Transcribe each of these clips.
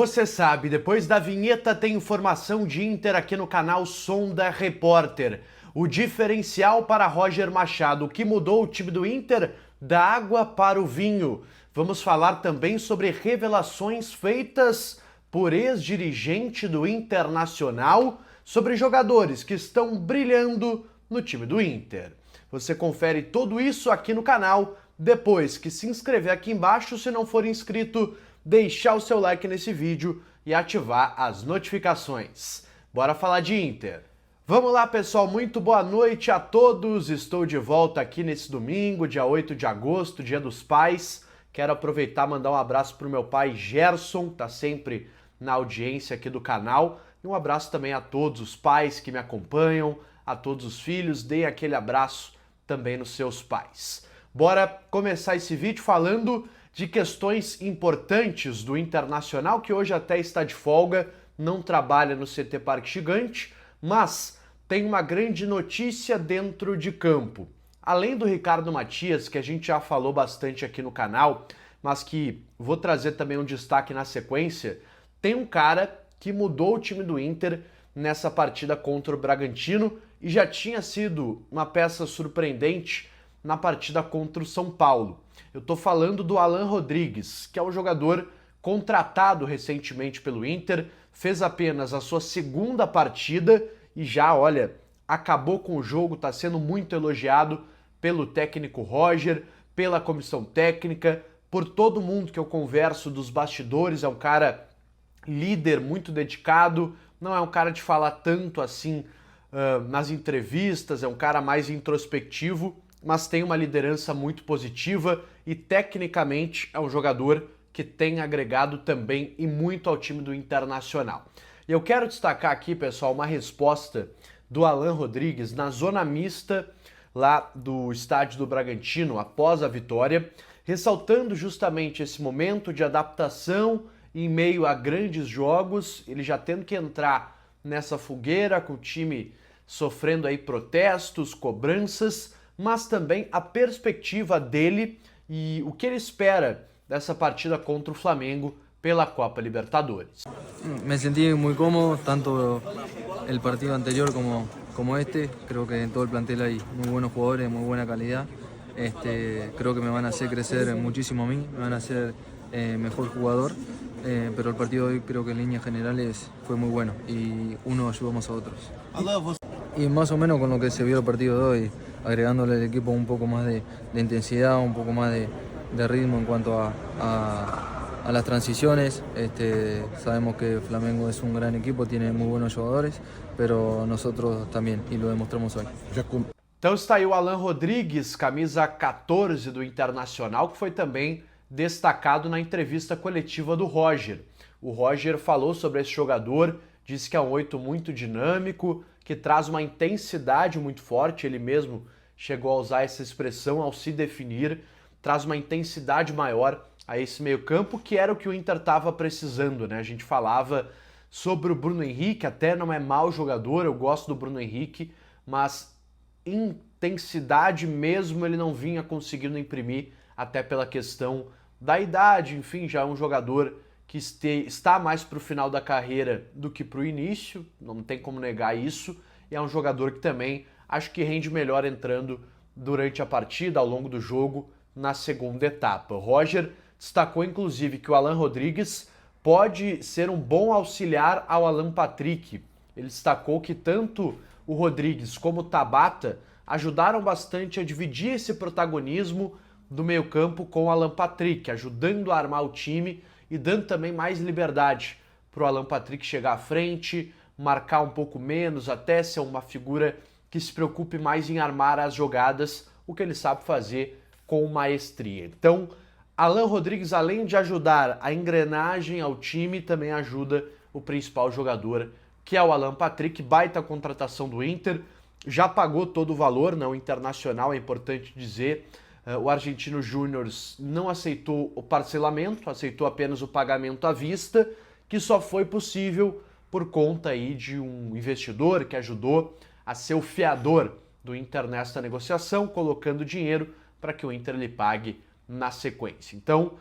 Você sabe, depois da vinheta tem informação de Inter aqui no canal Sonda Repórter. O diferencial para Roger Machado, que mudou o time do Inter da água para o vinho. Vamos falar também sobre revelações feitas por ex-dirigente do Internacional sobre jogadores que estão brilhando no time do Inter. Você confere tudo isso aqui no canal, depois que se inscrever aqui embaixo, se não for inscrito, deixar o seu like nesse vídeo e ativar as notificações. Bora falar de Inter. Vamos lá, pessoal, muito boa noite a todos. Estou de volta aqui nesse domingo, dia 8 de agosto, dia dos pais. Quero aproveitar e mandar um abraço para o meu pai Gerson, que tá sempre na audiência aqui do canal. E um abraço também a todos os pais que me acompanham, a todos os filhos. Deem aquele abraço também nos seus pais. Bora começar esse vídeo falando de questões importantes do Internacional, que hoje até está de folga, não trabalha no CT Parque Gigante, mas tem uma grande notícia dentro de campo. Além do Ricardo Matias, que a gente já falou bastante aqui no canal, mas que vou trazer também um destaque na sequência, tem um cara que mudou o time do Inter nessa partida contra o Bragantino e já tinha sido uma peça surpreendente na partida contra o São Paulo. Eu tô falando do Alan Rodrigues, que é um jogador contratado recentemente pelo Inter, fez apenas a sua segunda partida e já, olha, acabou com o jogo, tá sendo muito elogiado pelo técnico Roger, pela comissão técnica, por todo mundo que eu converso dos bastidores. É um cara líder, muito dedicado, não é um cara de falar tanto assim nas entrevistas, é um cara mais introspectivo, mas tem uma liderança muito positiva e tecnicamente é um jogador que tem agregado também e muito ao time do Internacional. E eu quero destacar aqui, pessoal, uma resposta do Alan Rodrigues na zona mista lá do estádio do Bragantino após a vitória, ressaltando justamente esse momento de adaptação em meio a grandes jogos, ele já tendo que entrar nessa fogueira com o time sofrendo aí protestos, cobranças, mas também a perspectiva dele e o que ele espera dessa partida contra o Flamengo pela Copa Libertadores. Me sentí muy cómodo, tanto el partido anterior como este. Creo que en todo el plantel hay muy buenos jugadores, muy buena calidad. Creo que me van a hacer crecer muchísimo a mí, me van a hacer mejor jugador. Pero el partido de hoy creo que en líneas generales fue muy bueno y uno ayudamos a otros. Y más o menos con lo que se vio el partido de hoy, agregándole al equipo un poco más de intensidad, un poco más de ritmo en cuanto a las transiciones. Sabemos que Flamengo es un gran equipo, tiene muy buenos jugadores, pero nosotros también, y lo demostramos hoy. Então está aí o Alan Rodrigues, camisa 14 do Internacional, que foi também destacado na entrevista coletiva do Roger. O Roger falou sobre esse jogador, disse que é um 8 muito dinâmico, que traz uma intensidade muito forte, ele mesmo chegou a usar essa expressão ao se definir, traz uma intensidade maior a esse meio-campo, que era o que o Inter estava precisando, né? A gente falava sobre o Bruno Henrique, até não é mau jogador, eu gosto do Bruno Henrique, mas intensidade mesmo ele não vinha conseguindo imprimir, até pela questão da idade, enfim, já é um jogador que está mais para o final da carreira do que para o início, não tem como negar isso, e é um jogador que também acho que rende melhor entrando durante a partida, ao longo do jogo, na segunda etapa. O Roger destacou, inclusive, que o Alan Rodrigues pode ser um bom auxiliar ao Alan Patrick. Ele destacou que tanto o Rodrigues como o Tabata ajudaram bastante a dividir esse protagonismo do meio-campo com o Alan Patrick, ajudando a armar o time e dando também mais liberdade para o Alan Patrick chegar à frente, marcar um pouco menos, até ser uma figura que se preocupe mais em armar as jogadas, o que ele sabe fazer com maestria. Então, Alan Rodrigues, além de ajudar a engrenagem ao time, também ajuda o principal jogador, que é o Alan Patrick, baita contratação do Inter, já pagou todo o valor, não, Internacional, é importante dizer. O Argentino Júnior não aceitou o parcelamento, aceitou apenas o pagamento à vista, que só foi possível por conta aí de um investidor que ajudou a ser o fiador do Inter nesta negociação, colocando dinheiro para que o Inter lhe pague na sequência. Então,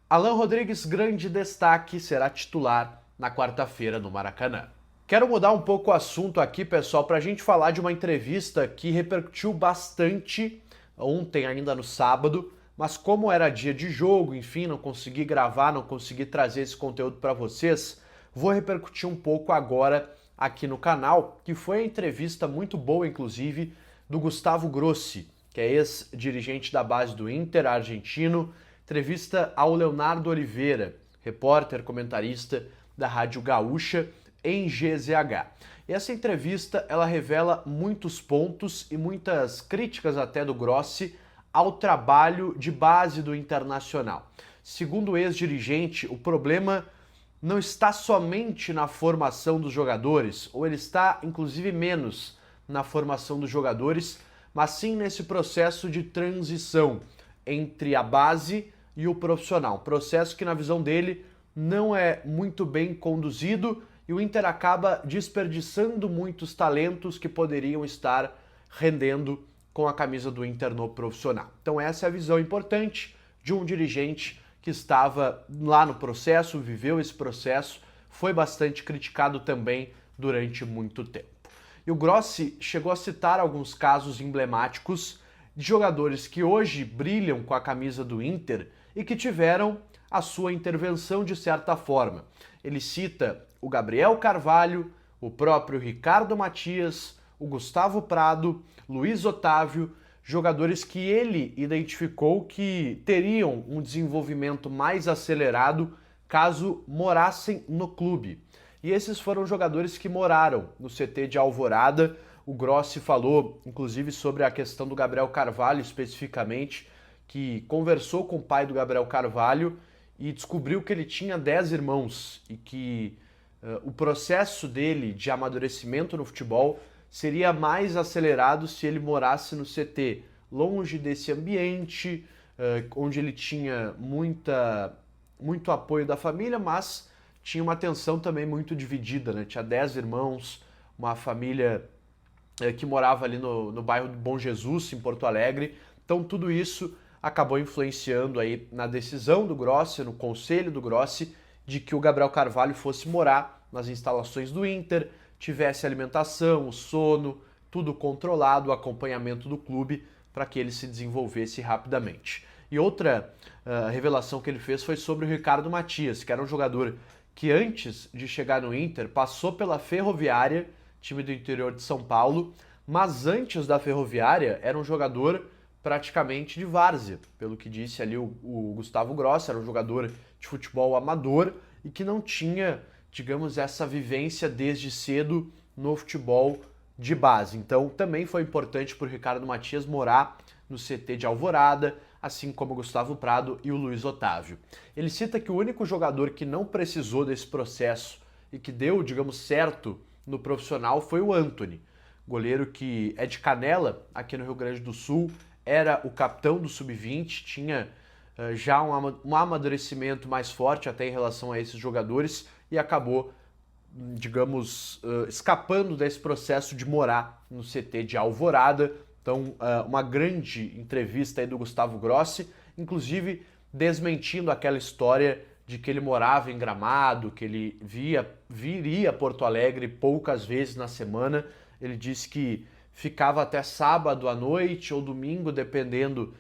Alan Rodrigues, grande destaque, será titular na quarta-feira no Maracanã. Quero mudar um pouco o assunto aqui, pessoal, para a gente falar de uma entrevista que repercutiu bastante ontem, ainda no sábado, mas como era dia de jogo, enfim, não consegui gravar, não consegui trazer esse conteúdo para vocês, vou repercutir um pouco agora aqui no canal, que foi a entrevista muito boa, inclusive, do Gustavo Grossi, que é ex-dirigente da base do Inter, argentino, entrevista ao Leonardo Oliveira, repórter, comentarista da Rádio Gaúcha, em GZH. E essa entrevista, ela revela muitos pontos e muitas críticas até do Grossi ao trabalho de base do Internacional. Segundo o ex-dirigente, o problema não está somente na formação dos jogadores, ou ele está, inclusive, menos na formação dos jogadores, mas sim nesse processo de transição entre a base e o profissional. Um processo que, na visão dele, não é muito bem conduzido e o Inter acaba desperdiçando muitos talentos que poderiam estar rendendo com a camisa do Inter no profissional. Então essa é a visão importante de um dirigente que estava lá no processo, viveu esse processo, foi bastante criticado também durante muito tempo. E o Grossi chegou a citar alguns casos emblemáticos de jogadores que hoje brilham com a camisa do Inter e que tiveram a sua intervenção de certa forma. Ele cita o Gabriel Carvalho, o próprio Ricardo Matias, o Gustavo Prado, Luiz Otávio, jogadores que ele identificou que teriam um desenvolvimento mais acelerado caso morassem no clube. E esses foram jogadores que moraram no CT de Alvorada. O Grossi falou, inclusive, sobre a questão do Gabriel Carvalho especificamente, que conversou com o pai do Gabriel Carvalho e descobriu que ele tinha 10 irmãos e que o processo dele de amadurecimento no futebol seria mais acelerado se ele morasse no CT, longe desse ambiente, onde ele tinha muito apoio da família, mas tinha uma atenção também muito dividida, né? Tinha 10 irmãos, uma família que morava ali no bairro do Bom Jesus, em Porto Alegre. Então tudo isso acabou influenciando aí na decisão do Grossi, no conselho do Grossi, de que o Gabriel Carvalho fosse morar nas instalações do Inter, tivesse alimentação, o sono, tudo controlado, o acompanhamento do clube para que ele se desenvolvesse rapidamente. E outra revelação que ele fez foi sobre o Ricardo Matias, que era um jogador que antes de chegar no Inter passou pela Ferroviária, time do interior de São Paulo, mas antes da Ferroviária era um jogador praticamente de várzea, pelo que disse ali o Gustavo Grossi, era um jogador de futebol amador e que não tinha, digamos, essa vivência desde cedo no futebol de base. Então também foi importante para o Ricardo Matias morar no CT de Alvorada, assim como o Gustavo Prado e o Luiz Otávio. Ele cita que o único jogador que não precisou desse processo e que deu, digamos, certo no profissional foi o Antony, goleiro que é de Canela, aqui no Rio Grande do Sul, era o capitão do Sub-20, tinha já um amadurecimento mais forte até em relação a esses jogadores e acabou, digamos, escapando desse processo de morar no CT de Alvorada. Então, uma grande entrevista aí do Gustavo Grossi, inclusive desmentindo aquela história de que ele morava em Gramado, que ele viria a Porto Alegre poucas vezes na semana. Ele disse que ficava até sábado à noite ou domingo, dependendo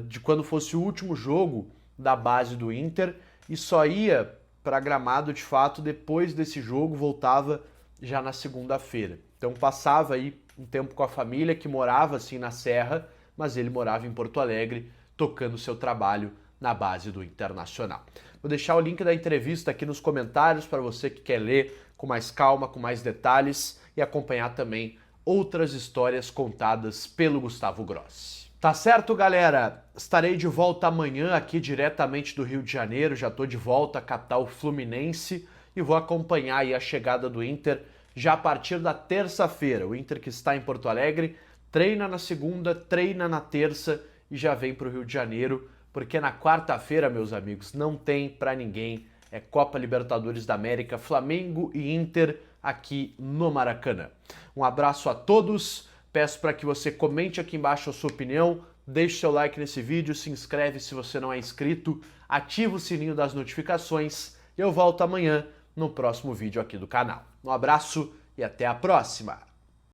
de quando fosse o último jogo da base do Inter, e só ia para Gramado, de fato, depois desse jogo, voltava já na segunda-feira. Então passava aí um tempo com a família, que morava assim na Serra, mas ele morava em Porto Alegre, tocando seu trabalho na base do Internacional. Vou deixar o link da entrevista aqui nos comentários para você que quer ler com mais calma, com mais detalhes e acompanhar também outras histórias contadas pelo Gustavo Grossi. Tá certo, galera? Estarei de volta amanhã aqui diretamente do Rio de Janeiro, já tô de volta à capital fluminense e vou acompanhar aí a chegada do Inter já a partir da terça-feira. O Inter que está em Porto Alegre treina na segunda, treina na terça e já vem para o Rio de Janeiro, porque na quarta-feira, meus amigos, não tem para ninguém. É Copa Libertadores da América, Flamengo e Inter aqui no Maracanã. Um abraço a todos, peço para que você comente aqui embaixo a sua opinião, deixe seu like nesse vídeo, se inscreve se você não é inscrito, ativa o sininho das notificações e eu volto amanhã no próximo vídeo aqui do canal. Um abraço e até a próxima!